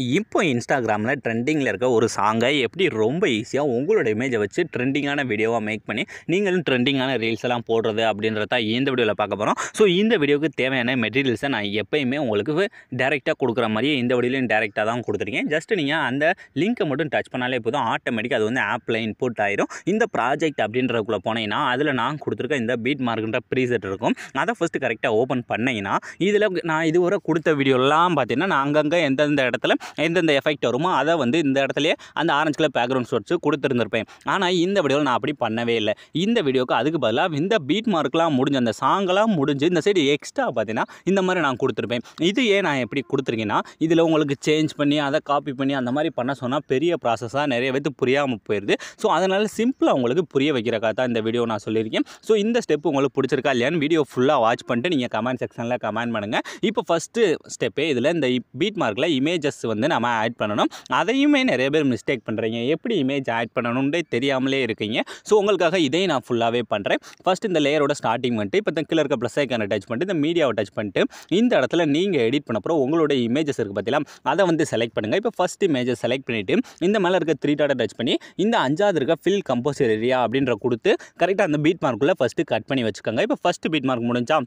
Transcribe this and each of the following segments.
இப்போ இன்ஸ்டாகிராமில் ட்ரெண்டிங்கில் இருக்க ஒரு சாங்கை எப்படி ரொம்ப ஈஸியாக உங்களோட இமேஜை வச்சு ட்ரெண்டிங்கான வீடியோவாக மேக் பண்ணி நீங்களும் ட்ரெண்டிங்கான ரீல்ஸ் எல்லாம் போடுறது அப்படின்றத இந்த வீடியோவில் பார்க்க போகிறோம். ஸோ இந்த வீடியோவுக்கு தேவையான மெட்டீரியல்ஸை நான் எப்போயுமே உங்களுக்கு டேரெக்டாக கொடுக்குற மாதிரியே இந்த வீடியோலையும் டேரெக்டாக தான் கொடுத்துருக்கேன். ஜஸ்ட் நீங்கள் அந்த லிங்க்கை மட்டும் டச் பண்ணாலே போதும், ஆட்டோமேட்டிக்காக அது வந்து ஆப்பில் இன்புட் ஆயிரும். இந்த ப்ராஜெக்ட் அப்படின்றதுக்குள்ளே போனீங்கன்னா அதில் நான் கொடுத்துருக்க இந்த பீட் மார்க்குன்ற ப்ரீசெட் இருக்கும். அதை ஃபஸ்ட்டு கரெக்டாக ஓப்பன் பண்ணிங்கன்னா இதில் நான் இதுவரை கொடுத்த வீடியோலாம் பார்த்தீங்கன்னா நான் அங்கங்கே எந்தெந்த இடத்துல எந்தெந்த எஃபெக்ட் வருமோ அதை வந்து இந்த இடத்துலையே அந்த ஆரஞ்சு கலர் பேக்ரவுண்ட்ஸ் வச்சு கொடுத்துருந்துருப்பேன். ஆனால் இந்த வீடியோவில் நான் அப்படி பண்ணவே இல்லை. இந்த வீடியோக்கு அதுக்கு பதிலாக இந்த பீட் மார்க்லாம் முடிஞ்சு அந்த சாங்கெல்லாம் முடிஞ்சு இந்த சைடு எக்ஸ்ட்ரா பார்த்தீங்கன்னா இந்த மாதிரி நான் கொடுத்துருப்பேன். இது ஏன் நான் எப்படி கொடுத்துருக்கேன்னா இதில் உங்களுக்கு சேஞ்ச் பண்ணி அதை காப்பி பண்ணி அந்த மாதிரி பண்ண சொன்னால் பெரிய ப்ராசஸாக நிறைய பேருக்கு புரியாமல் போயிடுது. ஸோ அதனால் சிம்பிளாக உங்களுக்கு புரிய வைக்கிறக்காக தான் இந்த வீடியோ நான் சொல்லியிருக்கேன். ஸோ இந்த ஸ்டெப் உங்களுக்கு பிடிச்சிருக்கா இல்லையான்னு வீடியோ ஃபுல்லாக வாட்ச் பண்ணிட்டு நீங்கள் கமெண்ட் செக்ஷனில் கமெண்ட் பண்ணுங்கள். இப்போ ஃபஸ்ட்டு ஸ்டெப்பே இதில் இந்த பீட் மார்க்கில் இமேஜஸ் வந்து நம்ம ஆட் பண்ணணும். அதையுமே நிறைய பேர் மிஸ்டேக் பண்ணுறீங்க. எப்படி இமேஜ் ஆட் பண்ணணும்னே தெரியாமலே இருக்கீங்க. ஸோ உங்களுக்காக இதையும் நான் ஃபுல்லாகவே பண்ணுறேன். ஃபஸ்ட் இந்த லேயரோட ஸ்டார்டிங் பண்ணிட்டு இப்போ கீழே இருக்க ப்ளஸ் ஐக்கானை டச் பண்ணிட்டு இந்த மீடியாவை டச் பண்ணிட்டு இந்த இடத்துல நீங்கள் எடிட் பண்ண அப்புறம் உங்களோட இமேஜஸ் இருக்குது பார்த்தீங்களா, அதை வந்து செலக்ட் பண்ணுங்கள். இப்போ ஃபஸ்ட் இமேஜை செலக்ட் பண்ணிவிட்டு இந்த மேலே இருக்க 3 டாட்டை டச் பண்ணி இந்த 5வது இருக்க ஃபில் கம்போசர் ஏரியா அப்படின்ற கொடுத்து கரெக்டாக அந்த பீட் மார்க்குள்ளே ஃபஸ்ட்டு கட் பண்ணி வச்சுக்கோங்க. இப்போ ஃபஸ்ட்டு பீட் மார்க் முடிஞ்சா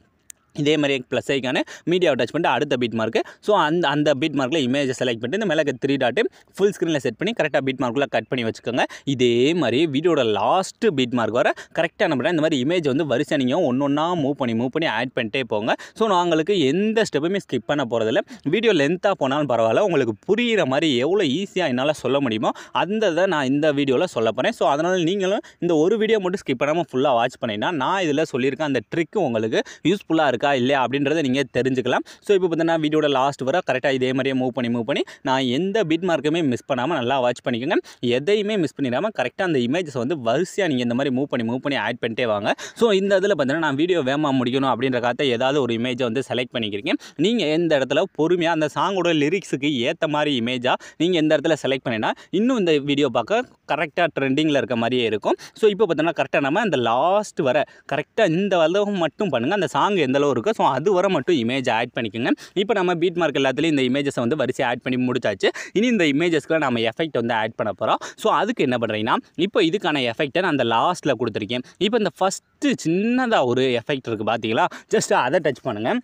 இதே மாதிரி ப்ளஸ் ஐக்கான மீடியாவை டச் பண்ணிட்டு அடுத்த பீட் மார்க்கு. ஸோ அந்த பீட் மார்க்கில் இமேஜை செலக்ட் பண்ணிட்டு இந்த மேலே 3 டாட்டு ஃபுல் ஸ்க்ரீனில் செட் பண்ணி கரெக்டாக பீட் மார்க்கில் கட் பண்ணி வச்சுக்கோங்க. இதே மாதிரி வீடியோட லாஸ்ட்டு பீட் மார்க் வர கரெக்டாக என்ன பண்ணுறேன், இந்த மாதிரி இமேஜ் வந்து வரிசை நீங்கள் ஒன்றா மூவ் பண்ணி ஆட் பண்ணிட்டே போங்க. ஸோ நான் உங்களுக்கு எந்த ஸ்டெப்புமே ஸ்கிப் பண்ண போகிறதில்ல. வீடியோ லென்த்தாக போனாலும் பரவாயில்ல, உங்களுக்கு புரிகிற மாதிரி எவ்வளோ ஈஸியாக என்னால் சொல்ல முடியுமோ அந்த இதை நான் இந்த வீடியோவில் சொல்ல போகிறேன். ஸோ அதனால் நீங்களும் இந்த ஒரு வீடியோ மட்டும் ஸ்கிப் பண்ணாமல் ஃபுல்லாக வாட்ச் பண்ணிங்கன்னா நான் இதில் சொல்லியிருக்கேன் அந்த ட்ரிக்கு உங்களுக்கு யூஸ்ஃபுல்லாக இருக்கா இல்லையா அப்படின்றத நீங்கள் தெரிஞ்சுக்கலாம். ஸோ இப்போ பார்த்தீங்கன்னா வீடியோட லாஸ்ட் வர கரெக்டாக இதே மாதிரியே மூவ் பண்ணி நான் எந்த பீட் மார்க்குமே மிஸ் பண்ணாமல் நல்லா வாட்ச் பண்ணிக்கோங்க. எதையுமே மிஸ் பண்ணிடாமல் கரெக்டாக அந்த இமேஜஸ் வந்து வரிசையாக நீங்கள் இந்த மாதிரி மூவ் பண்ணி ஆட் பண்ணிட்டே வாங்க. ஸோ இந்த இதில் பார்த்தீங்கன்னா நான் வீடியோ வேகமாக முடிக்கணும் அப்படின்ற காலத்தை ஏதாவது ஒரு இமேஜை வந்து செலக்ட் பண்ணிக்கிறீங்க. நீங்கள் எந்த இடத்துல பொறுமையாக அந்த சாங்கோட லிரிக்ஸுக்கு ஏற்ற மாதிரி இமேஜாக நீங்கள் எந்த இடத்துல செலக்ட் பண்ணினா இன்னும் இந்த வீடியோ பார்க்க கரெக்டாக ட்ரெண்டிங்கில் இருக்க மாதிரியே இருக்கும். ஸோ இப்போ பார்த்தீங்கன்னா கரெக்டாக நம்ம அந்த லாஸ்ட் வர கரெக்டாக இந்த அளவு மட்டும் பண்ணுங்கள். அந்த சாங் எந்த அளவு இருக்கோ ஸோ அது வர மட்டும் இமேஜ் ஆட் பண்ணிக்கோங்க. இப்போ நம்ம பீட் மார்க் எல்லாத்துலேயும் இந்த இமேஜஸை வந்து வரிசை ஆட் பண்ணி முடிச்சாச்சு. இனி இந்த இமேஜஸ்க்குலாம் நம்ம எஃபெக்ட் வந்து ஆட் பண்ண போகிறோம். ஸோ அதுக்கு என்ன பண்ணுறீங்கன்னா இப்போ இதுக்கான எஃபெக்டை நான் அந்த லாஸ்ட்டில் கொடுத்துருக்கேன். இப்போ இந்த ஃபஸ்ட்டு சின்னதாக ஒரு எஃபெக்ட் இருக்குது பார்த்தீங்களா, ஜஸ்ட் அதை டச் பண்ணுங்கள்.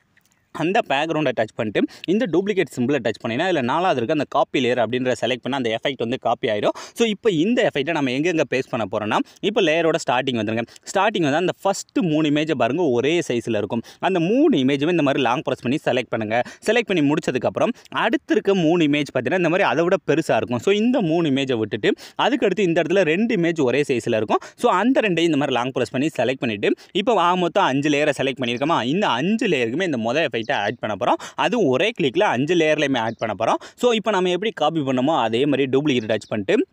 அந்த பேக்ரவுண்டை டச் பண்ணிட்டு இந்த டூப்ளிகேட் சிம்பிளை டச் பண்ணிங்கன்னா இதில் 4வது இருக்க அந்த காப்பி லேயர் அப்படின்ற செலக்ட் பண்ணால் அந்த எஃபெக்ட் வந்து காப்பி ஆகிடும். ஸோ இப்போ இந்த எஃபெக்ட்டை நம்ம எங்கெங்கே பேஸ்ட் பண்ண போகிறோம்னா இப்போ லேயரோட ஸ்டார்டிங் வந்துருங்க. ஸ்டார்டிங் வந்து அந்த ஃபஸ்ட்டு 3 இமேஜை பாருங்கள் ஒரே சைஸில் இருக்கும். அந்த 3 இமேஜுமே இந்த மாதிரி லாங் ப்ரெஸ் பண்ணி செலக்ட் பண்ணுங்கள். செலக்ட் பண்ணி முடிச்சதுக்கப்புறம் அடுத்து இருக்க 3 இமேஜ் பார்த்தீங்கன்னா இந்த மாதிரி அதை விட பெருசாக இருக்கும். ஸோ இந்த 3 இமேஜை விட்டுட்டு அதுக்கடுத்து இந்த இடத்துல 2 இமேஜ் ஒரே சைஸில் இருக்கும். ஸோ அந்த 2ஐயும் இந்த மாதிரி லாங் ப்ரெஸ் பண்ணி செலக்ட் பண்ணிவிட்டு இப்போ மொத்தம் 5 லேயரை செலக்ட் பண்ணியிருக்கோமா, இந்த 5 லேயருக்குமே இந்த மொதல் எஃபெக்ட்டை ஆட் பண்ண போகிறோம். அதுவும் ஒரே கிளிக்கில் 5 லேயர்லையுமே ஆட் பண்ண போகிறோம். ஸோ இப்போ நம்ம எப்படி காப்பி பண்ணமோ அதே மாதிரி டூப்ளிகேட் டச் பண்ணிட்டு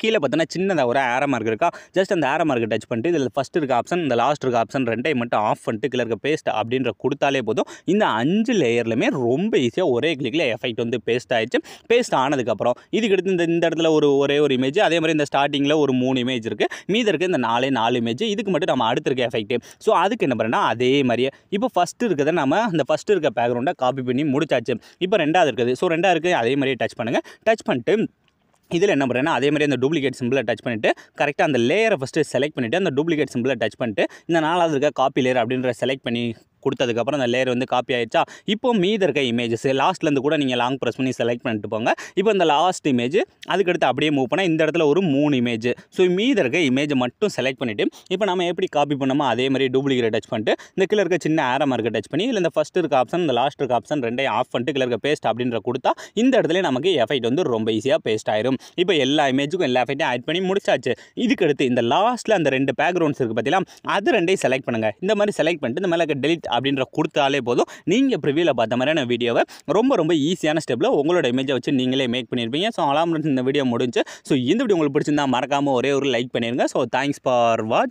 கீழே பார்த்தோன்னா சின்னதாக ஒரு ஆரோ மார்க் இருக்கா, ஜஸ்ட் அந்த ஆரோ மார்க்கை டச் பண்ணிட்டு இதில் ஃபஸ்ட் இருக்க ஆப்ஷன் இந்த லாஸ்ட் இருக்க ஆப்ஷன் 2ஐயும் மட்டும் ஆஃப் பண்ணிட்டு கீழே இருக்க பேஸ்ட் அப்படின்ற கொடுத்தாலே போதும். இந்த 5 லேயர்லையுமே ரொம்ப ஈஸியாக ஒரே கிளிக்கில் எஃபெக்ட் வந்து பேஸ்ட் ஆகிடுச்சு. பேஸ்ட் ஆனதுக்கப்புறம் இதுக்கடுத்து இந்த இடத்துல ஒரே ஒரு இமேஜ், அதே மாதிரி இந்த ஸ்டார்டிங்கில் ஒரு 3 இமேஜ் இருக்குது, மீதி இருக்குது இந்த 4 இமேஜ். இதுக்கு மட்டும் நம்ம அடுத்து இருக்க எஃபெக்ட். ஸோ அதுக்கு என்ன பண்ணுறேன்னா அதே மாதிரியே இப்போ ஃபஸ்ட்டு இருக்கிறத நம்ம அந்த ஃபஸ்ட்டு இருக்க பேக்ரவுண்டை காப்பி பண்ணி முடிச்சாச்சு. இப்போ 2வது இருக்குது. ஸோ 2வது இருக்குது அதே மாதிரியே டச் பண்ணுங்கள். டச் பண்ணிட்டு இதில் என்ன பண்ணுறேன்னா அதே மாதிரி அந்த டூப்ளிகேட் சிம்பிளை டச் பண்ணிவிட்டு கரெக்டாக அந்த லேயரை ஃபஸ்ட்டு செலக்ட் பண்ணிவிட்டு அந்த டூப்ளிகேட் சிம்பிளை டச் பண்ணிட்டு இந்த 4வது இருக்க காப்பி லேயர் அப்படின்ற செலக்ட் பண்ணி கொடுத்ததுக்கப்புறம் அந்த லேயர் வந்து காப்பி ஆகிடுச்சா. இப்போ மீதி இருக்க இமேஜஸ் லாஸ்ட்லேருந்து கூட நீங்கள் லாங் ப்ரெஸ் பண்ணி செலக்ட் பண்ணிட்டு போங்க. இப்போ இந்த லாஸ்ட் இமேஜ் அதுக்கடுத்து அப்படியே மூவ் பண்ணால் இந்த இடத்துல ஒரு 3 இமேஜ். ஸோ மீதி இருக்க இமேஜை மட்டும் செலக்ட் பண்ணிவிட்டு இப்போ நம்ம எப்படி காப்பி பண்ணோமோ அதே மாதிரி டூப்ளிகேட் டச் பண்ணிட்டு இந்த கீழே இருக்க சின்ன ஆரோ மார்க்கை டச் பண்ணி இல்லை இந்த ஃபஸ்ட் இருக்க ஆப்ஷன் இந்த லாஸ்ட் இருக்க ஆப்ஷன் 2ஐயும் ஆஃப் பண்ணிட்டு கீழே இருக்க பேஸ்ட் அப்படின்ற கொடுத்தா இந்த இடத்துல நமக்கு எஃபெக்ட் வந்து ரொம்ப ஈஸியாக பேஸ்ட் ஆயிரும். இப்போ எல்லா இமேஜுக்கும் எல்லா எஃபெக்ட்டையும் ஆட் பண்ணி முடிச்சாச்சு. இதுக்கடுத்து இந்த லாஸ்ட்டில் அந்த 2 பேக்ரவுண்ட்ஸ் இருக்குது பார்த்தீங்களா, அது 2ஐயும் செலக்ட் பண்ணுங்கள். இந்த மாதிரி செலக்ட் பண்ணிட்டு இந்த மேலே டெலிட் அப்படின்ற கொடுத்தா போதும். நீங்கள் ப்ரிவியூவில் பார்த்த மாதிரியான வீடியோவை ரொம்ப ஈஸியான ஸ்டெப்பில் உங்களோட இமேஜை வச்சு நீங்களே மேக் பண்ணியிருப்பீங்க. ஸோ அலாம் இந்த வீடியோ முடிஞ்சு. ஸோ இந்த வீடியோ உங்களுக்கு பிடிச்சிருந்தா மறக்காமல் ஒரே ஒரு லைக் பண்ணிடுங்க. So thanks for watch.